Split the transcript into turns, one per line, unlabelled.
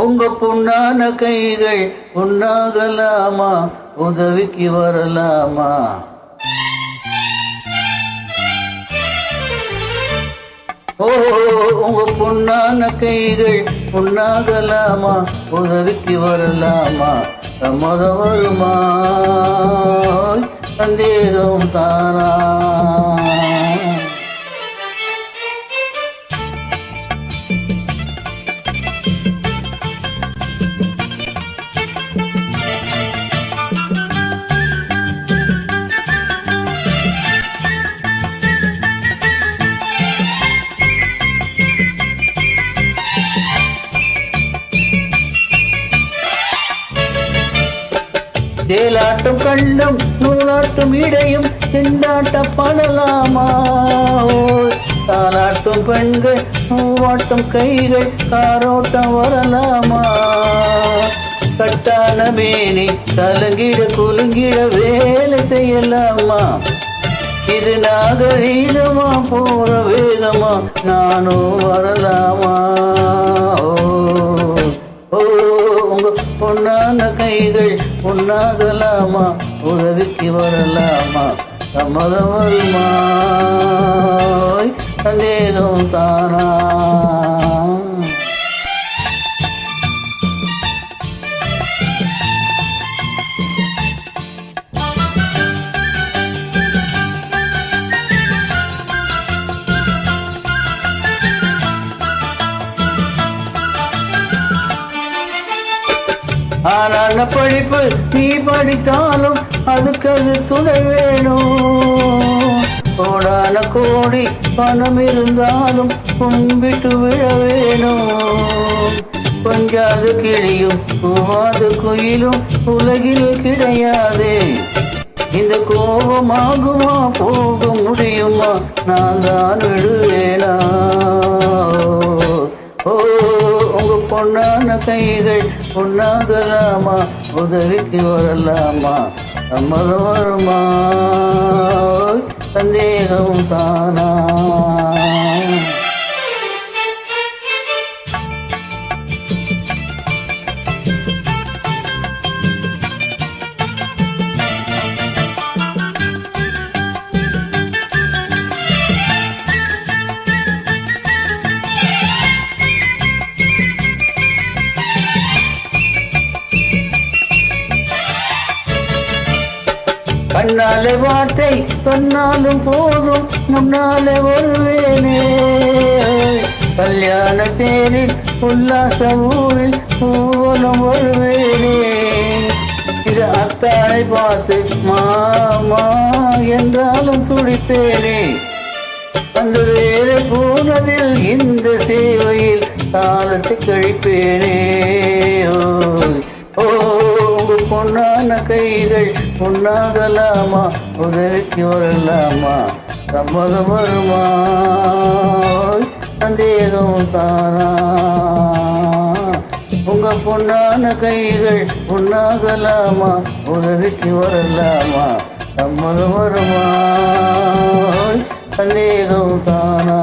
உங்க பொன்னான கைகள் உண்ணாகலாமா, உதவிக்கு வரலாமா? ஓ, உங்க பொன்னான கைகள் உண்ணாகலாமா, உதவிக்கு வரலாமா? சம்மதம் வருமா, சந்தேகம் தானா? தேலாட்டும் கண்ணும் நூலாட்டும் இடையும் திண்டாட்ட பண்ணலாமா? தாலாட்டும் பெண்கள் மூவாட்டும் கைகள் காரோட்டம் வரலாமா? கட்டான மேனி கலங்கிட குலுங்கிட வேலை செய்யலாமா? இது நாகரீகமா போற வேகமா, நானும் வரலாமா? உங்க பொன்னான கைகள் பொன்னாகலாமா, உதவிக்கு வரலாமா? சம்மதம் வருமா, சந்தேகம் தானா? ஆனான படிப்பு நீ படித்தாலும் அதுக்கு அது துணை வேணும். கோடான கோடி பணம் இருந்தாலும் கும்பிட்டு விழ வேணும். கொஞ்சாது கிளியும் கூவாது குயிலும் உலகில் கிடையாது. இந்த கோபமாகுமா, போக முடியுமா, நான் தான் விடுவேனா? உங்க பொன்னான கைகள் பொன்னாகலாமா, உதவிக்கு வரலாமா? சம்மதம் வருமா, சந்தேகம் தானா? கண்ணாலே வார்த்தை சொன்னாலும் போதும், முன்னாலே வருவேனே. கல்யாண தேரில் உல்லாச ஊரில் ஊர்வலம் வருவேனே. இது அத்தானை பார்த்து மாமா என்றாலும் துடிப்பேனே. அந்த வேலை போனதில் இந்த சேவையில் காலத்தை கழிப்பேனே. பொன்னான கைகள் பொன்னாகலாமா, உதவிக்கு வரலாமா? சம்மதம் வருமா, சந்தேகம் தானா? உங்க பொன்னான கைகள் பொன்னாகலாமா, உதவிக்கு வரலாமா? சம்மதம் வருமா, சந்தேகம் தானா?